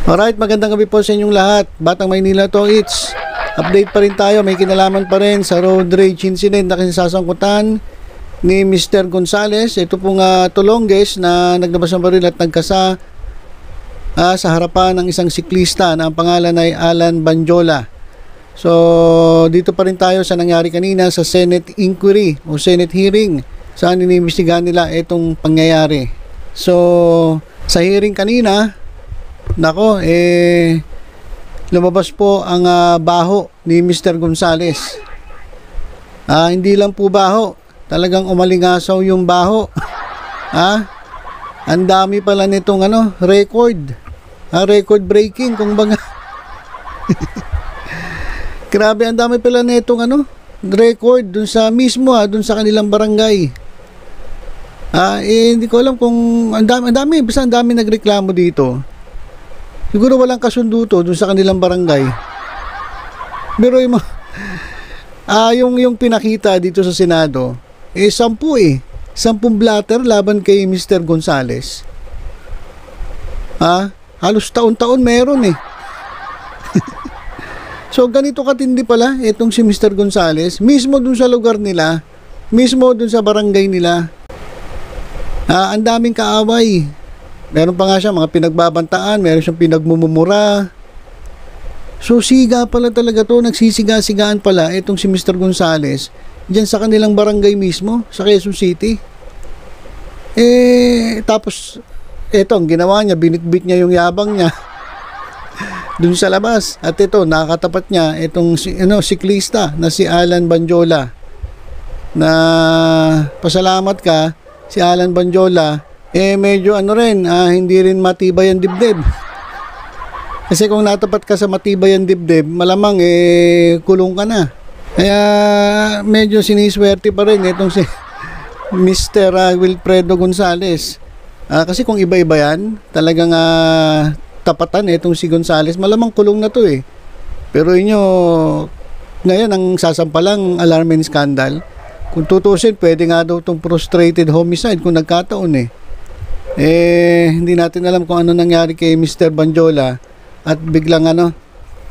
Alright, magandang gabi po sa inyong lahat. Batang Maynila to, it's update pa rin tayo. May kinalaman pa rin sa road rage incident na kinasasangkutan ni Mr. Gonzales. Ito pong tulongges na naglabas ng baril at nagkasa sa harapan ng isang siklista na ang pangalan ay Alan Banjola. So, dito pa rin tayo sa nangyari kanina sa Senate inquiry o Senate hearing saan inimbestigahan nila itong pangyayari. So, sa hearing kanina, nako, lumabas po ang baho ni Mr. Gonzales. Hindi lang po baho, talagang umalingasaw yung baho. Ang dami pala nitong record. Record breaking kung baga. Grabe, ang dami pala nitong record dun sa mismo, dun sa kanilang barangay. Hindi ko alam kung ang dami, basta ang dami nagreklamo dito. Siguro walang kasundo to dun sa kanilang barangay. Pero yung pinakita dito sa Senado, 10 10 blatter laban kay Mr. Gonzales. Halos taon-taon meron . So ganito katindi pala itong si Mr. Gonzales, mismo dun sa lugar nila, mismo dun sa barangay nila. Ang daming kaaway. Meron pa nga siya mga pinagbabantaan, meron siyang pinagmumura. So siga pala talaga to, nagsisiga-sigaan pala itong si Mr. Gonzales diyan sa kanilang barangay mismo, sa Quezon City. Tapos eto ang ginawa niya, binitbit niya yung yabang niya dun sa labas. At ito, nakakatapat niya itong siklista na si Alan Banjola. Na pasalamat ka, si Alan Banjola medyo hindi rin matibay ang dibdib. Kasi kung natapat ka sa matibay ang dibdib, malamang kulong ka na. Kaya medyo siniswerte pa rin itong si Mr. Wilfredo Gonzales. Kasi kung iba-iba yan, talagang tapatan itong si Gonzales, malamang kulong na to . Pero ngayon ang sasampalang alarm and scandal. Kung tutusin, pwede nga daw itong frustrated homicide kung nagkataon . Hindi natin alam kung ano nangyari kay Mr. Banjola at biglang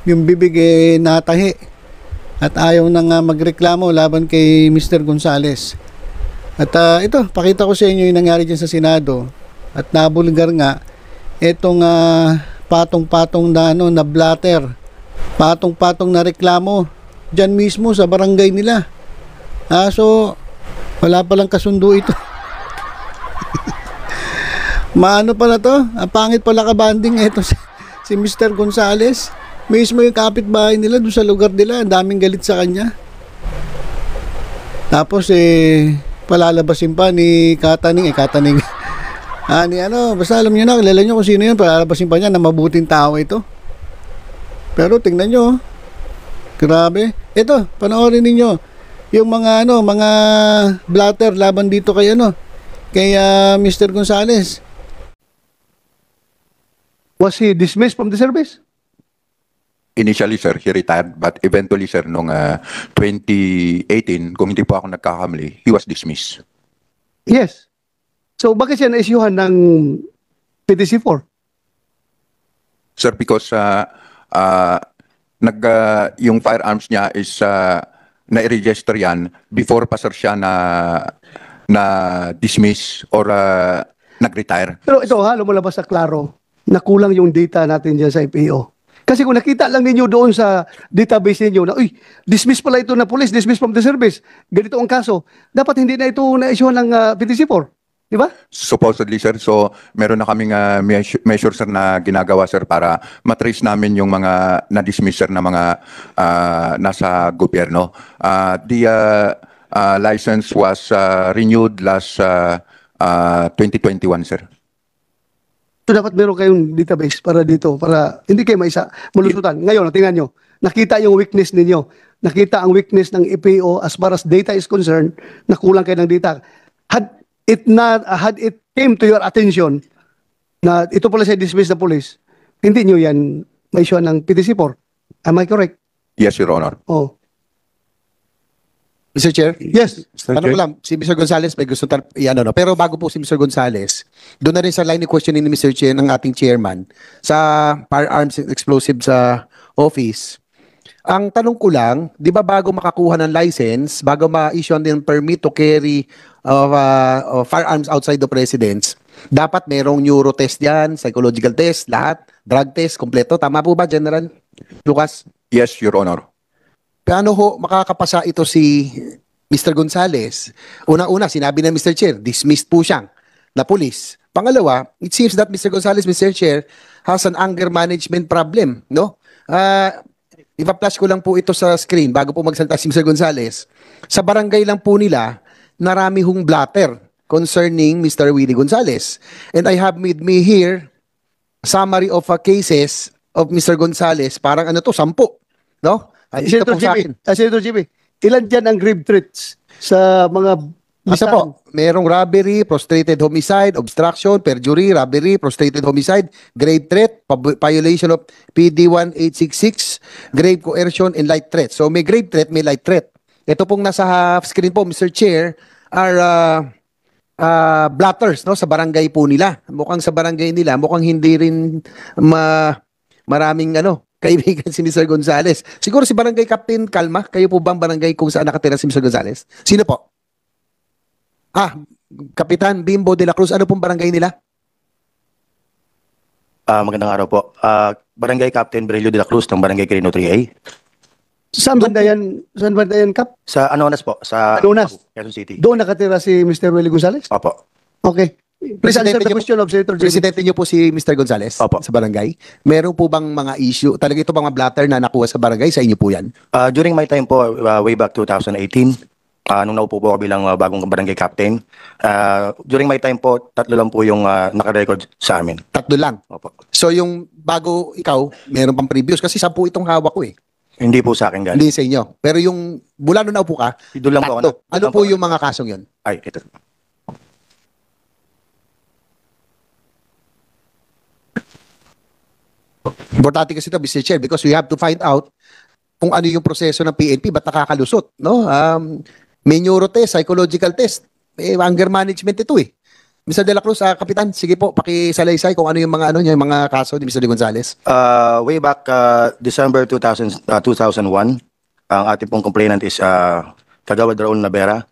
yung bibig natahi at ayaw nang magreklamo laban kay Mr. Gonzales. At ito, pakita ko sa inyo yung nangyari dyan sa Senado at nabulgar nga itong patong-patong na blatter, patong-patong na reklamo dyan mismo sa barangay nila. So wala palang kasundo ito. Maano pala to? Ang pangit pala kabanding ito si Mr. Gonzales. Mismo yung kapitbahay nila doon sa lugar nila, ang daming galit sa kanya. Tapos palalabasin pa ni Kataning. Basta alam niyo na, kilala niyo kung sino yun. Palalabasin pa niya na mabuting tao ito. Pero tingnan niyo, grabe. Ito, panoorin niyo yung mga blatter laban dito kay Mr. Gonzales. Was he dismissed from the service? Initially, sir, he retired, but eventually, sir, noong 2018, kung hindi po ako nagkakamali, he was dismissed. Yes. So, bakit siya na-issuehan ng PTC-4? Sir, because yung firearms niya is na-register yan before pa, sir, siya na-dismiss or nag-retire. Pero ito lumalabas sa klaro na kulang yung data natin dyan sa FAO. Kasi kung nakita lang ninyo doon sa database ninyo na, dismiss pala ito na police, dismiss from the service, ganito ang kaso, dapat hindi na ito na-issue ng PTC-4. Di ba? Supposedly, sir. So, meron na kaming measure, sir, na ginagawa, sir, para matrace namin yung mga na-dismiss, sir, na mga nasa gobyerno. The license was renewed last 2021, sir. So dapat meron kayong database para dito, para hindi kayo malusutan. Ngayon, tingnan nyo, nakita yung weakness ninyo. Nakita ang weakness ng FAO as far as data is concerned, na kulang kayo ng data. Had it came to your attention na ito pala siya dismiss na police, hindi nyo yan ma-issue ng PTC-4. Am I correct? Yes, Your Honor. Oh. Mr. Chair? Yes. Tanong ko lang, si Mr. Gonzales may gusto no? Pero bago po si Mr. Gonzales, doon na rin sa line of questioning ni Mr. Chair ng ating chairman sa firearms and explosives sa office. Ang tanong ko lang, di ba bago makakuha ng license, bago ma-issue ng permit to carry of firearms outside the residence, dapat merong neuro test yan, psychological test, lahat, drug test, kompleto. Tama po ba, General Lucas? Yes, Your Honor. Paano ho makakapasa ito si Mr. Gonzales? Una-una, sinabi na Mr. Chair, dismissed po siyang na pulis. Pangalawa, it seems that Mr. Gonzales, Mr. Chair, has an anger management problem, no? Ipa-flash ko lang po ito sa screen bago po magsalita si Mr. Gonzales. Sa barangay lang po nila, narami hong blatter concerning Mr. Willie Gonzales. And I have with me here summary of cases of Mr. Gonzales. Parang ano to, 10, no? Ito Senator po sa Jimmy, akin. Senator Jimmy, ilan dyan ang grave threats sa mga Isa po, merong robbery, prostrated homicide, obstruction, perjury, robbery, prostrated homicide, grave threat, violation of PD 1866, grave coercion, and light threat. So may grave threat, may light threat. Ito pong nasa half screen po, Mr. Chair, are blatters, no, sa barangay po nila. Mukhang sa barangay nila, mukhang hindi rin maraming kaibigan si Mr. Gonzales. Siguro si Barangay Captain Kalma, kayo po bang barangay kung saan nakatira si Mr. Gonzales? Sino po? Kapitan Bimbo de la Cruz, ano pong barangay nila? Magandang araw po. Barangay Captain Brelio de la Cruz ng Barangay Quirino 3A. Saan banda yan? Saan banda yan, Kap? Sa Anonas po, sa Anonas? Quezon City. Doon nakatira si Mr. Willie Gonzales? Opo. Okay. Please answer the question of Senator Jimmy. Presidente niyo po si Mr. Gonzales Opo. sa barangay. Meron po bang mga issue? Talaga ito bang mga blatter na nakuha sa barangay? Sa inyo po yan? During my time po, way back 2018, nung naupo po ako bilang bagong barangay captain, during my time po, 3 lang po yung nakarecord sa amin. 3 lang. Opo. So yung bago ikaw, meron pang previous kasi 10 itong hawak ko eh. Hindi po sa akin galing. Hindi sa inyo. Pero yung mula nung naupo ka, Doon lang po ako 3. Ano po yung mga kasong yun? Ay, ito. Importante kasi ito, Mr. Chair, because we have to find out kung ano yung proseso ng PNP, ba't nakakalusot, no? May neuro test, psychological test, anger management ito eh. Mr. De La Cruz, Kapitan, sige po, pakisalaysay kung ano yung mga yung mga kaso ni Mr. De Gonzales. Way back December 2001, ang ating pong complainant is Kagawad Raul Navera,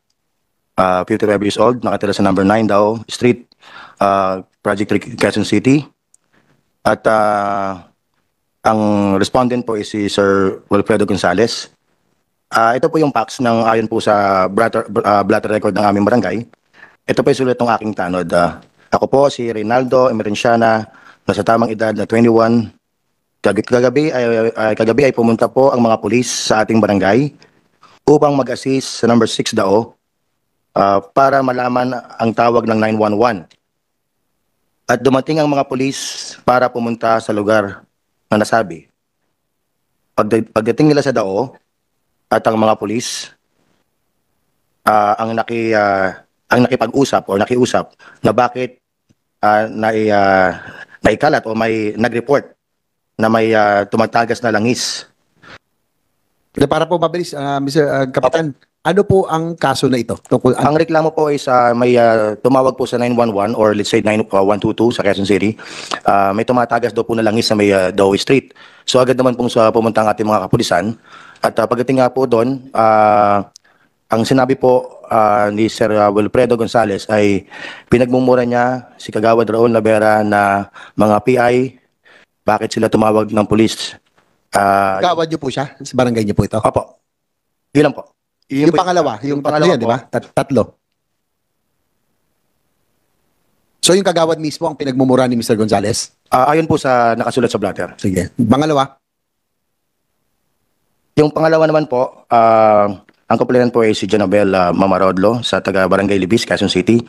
55 years old, nakatira sa number 9 daw, Street, Project 3, Quezon City. At ang respondent po is si Sir Wilfredo Gonzales. Ito po yung facts ng ayon po sa blatter record ng aming barangay. Ito po yung sulat ng aking tanod. Ako po si Reynaldo Emerenciana, nasa tamang edad na 21. Kagabi ay pumunta po ang mga pulis sa ating barangay upang mag-assist sa number 6 dao para malaman ang tawag ng 911. At dumating ang mga pulis para pumunta sa lugar na nasabi. Pagdating nila sa dao at ang mga pulis ang nakipag-usap o nakiusap na bakit naikalat o may nag-report na may tumatagas na langis. Para po mabilis, Mr. Kapitan, ano po ang kaso na ito? Ang reklamo po is may tumawag po sa 911 or let's say 122 sa Quezon City. May tumatagas daw po na langis sa may Dowie Street. So agad naman pong pumunta ang ating mga kapulisan. At pagdating nga po doon, ang sinabi po ni Sir Wilfredo Gonzales ay pinagmumura niya si Kagawad Raul Navera na mga PI, bakit sila tumawag ng pulis. Gawad niyo po siya? Sa barangay niyo po ito? Opo. Yun lang po. Yung pangalawa, yung pangalawa, di ba? Tatlo. So yung kagawad mismo ang pinagmumura ni Mr. Gonzales? Ayon po sa nakasulat sa blatter. Sige. Pangalawa? Yung pangalawa naman po, ang complainant po ay si Jonabel Mamarodlo sa taga Barangay Libis, Quezon City.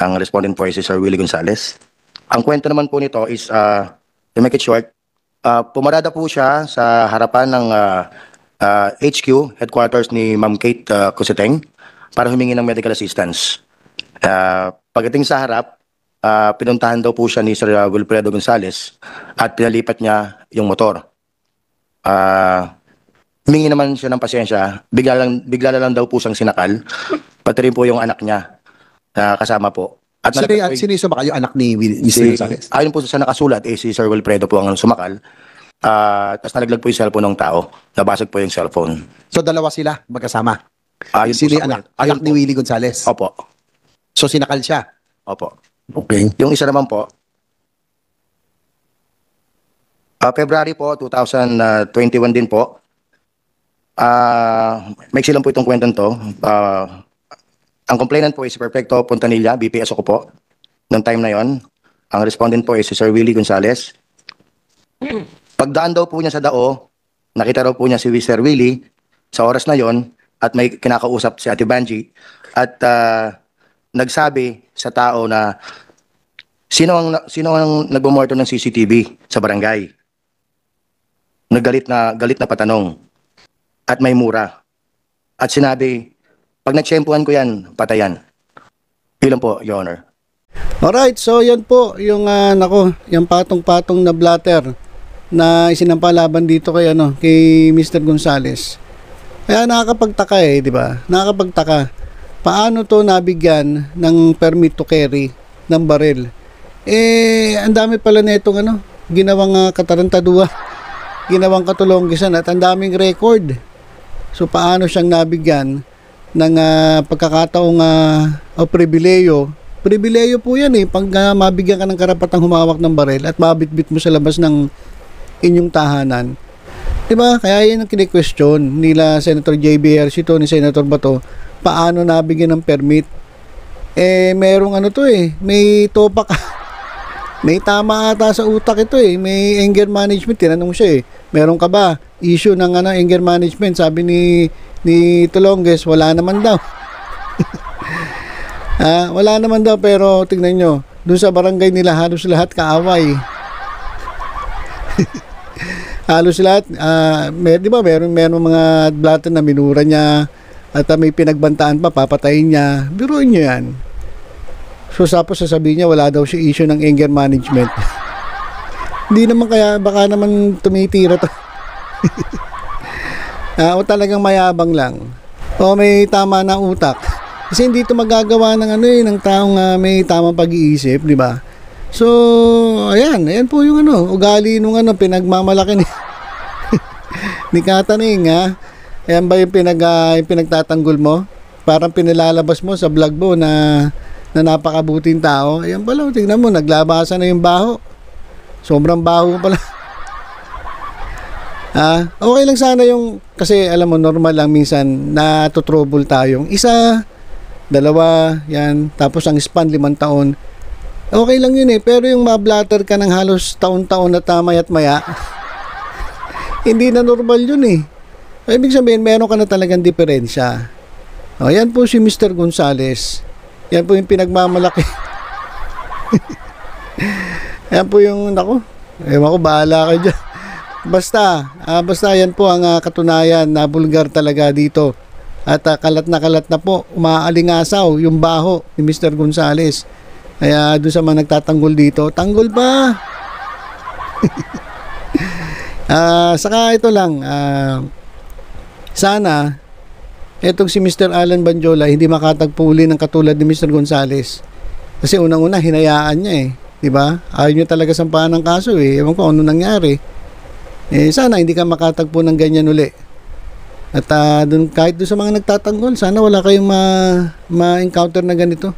Ang respondent po ay si Sir Willie Gonzales. Ang kwento naman po nito is, to make it short, pumarada po siya sa harapan ng HQ, headquarters ni Ma'am Kate Cositeng, para humingi ng medical assistance. Pagdating sa harap, pinuntahan daw po siya ni Sir Wilfredo Gonzales at pinalipat niya yung motor. humingi naman siya ng pasensya. Bigla na lang daw po siyang sinakal. Pati rin po yung anak niya na kasama po. At Sino yung sumakal? Yung anak ni Mr. Gonzales? ayon po sa nakasulat, si Sir Wilfredo po ang sumakal. Tapos nalaglag po yung cellphone ng tao. Nabasag po yung cellphone. So dalawa sila magkasama. Ayon po Sino sa yung anak? kwento. Anak ni Willie Gonzales. Opo. So sinakal siya. Opo. Okay. Yung isa naman po, February po, 2021 din po. Maiksi lang po itong kwentong to. Ang complainant po is si Perfecto Pontanilla, BPS ako po. Noong time na yon, ang respondent po is si Sir Willie Gonzales. Pagdaan daw po niya sa dao, nakita raw po niya si Sir Willie sa oras na yon at may kinakausap si Ate Banji at nagsabi sa tao na sino ang nagmomonitor ng CCTV sa barangay. Galit na patanong at may mura. At sinabi, pag natsyempuhan ko yan, patayan. Yun lang po, Your Honor. Alright, so yan po yung yung patong-patong na blatter na isinampalaban dito kay kay Mr. Gonzales. Kaya nakakapagtaka di ba? Nakakapagtaka. Paano to nabigyan ng permit to carry ng baril? Ang dami pala nitong ginawang katarantaduha, ginawang katulonggisan at ang daming record. So paano siyang nabigyan ng pagkakataong o pribileyo? Pribileyo po yan pag mabigyan ka ng karapatang humawak ng baril at mabitbit mo sa labas ng inyong tahanan. Diba? Kaya yan ang kine-question nila Senator JB Ejercito ni Senator Bato, paano nabigyan ng permit? Merong may topak. May tama ata sa utak ito may anger management. Tinanong siya meron ka ba issue ng anger management? Sabi ni Tulonges, wala naman daw. Wala naman daw, pero tingnan nyo, dun sa barangay nila halos lahat kaaway. Halos lahat, di ba meron mga blatter na minura niya at may pinagbantaan pa, papatayin niya. Biruin nyo yan. So tapos sasabihin niya wala daw siya issue ng anger management. Hindi naman, kaya baka naman tumitira to. O talagang mayabang lang. O may tama na utak. Kasi hindi ito magagawa ng ng taong may tamang pag-iisip, di ba? So, ayan po yung ugali nung pinagmamalaki ni Kataning, Ayan ba yung pinagtatanggol mo? Parang pinilalabas mo sa vlog mo na napakabuting tao. Ayan pala, tingnan mo, naglabasan na yung baho. Sobrang baho pala. Okay lang sana yung, kasi alam mo, normal lang minsan natutrouble tayong isa, dalawa, yan, tapos ang span 5 taon. Okay lang yun pero yung mablatter ka ng halos taon-taon na mayat maya, hindi na normal yun Ibig sabihin, meron ka na talagang diferensya. Yan po si Mr. Gonzales. Yan po yung pinagmamalaki. Yan po yung, ewan ko, bahala kayo dyan. Basta yan po ang katunayan na bulgar talaga dito. At kalat na po, umaalingasaw yung baho ni Mr. Gonzales. Kaya doon sa mga nagtatanggol dito, tanggol pa. Saka ito lang, sana etong si Mr. Alan Banjola hindi makatagpo uli ng katulad ni Mr. Gonzales. Kasi unang-una hinayaan niya di ba? Ayaw niya talaga sampahan ng kaso Ewan ko ano nangyari. Sana hindi ka makatagpo ng ganyan uli. At kahit doon sa mga nagtatanggol, sana wala kayong ma-encounter na ganito.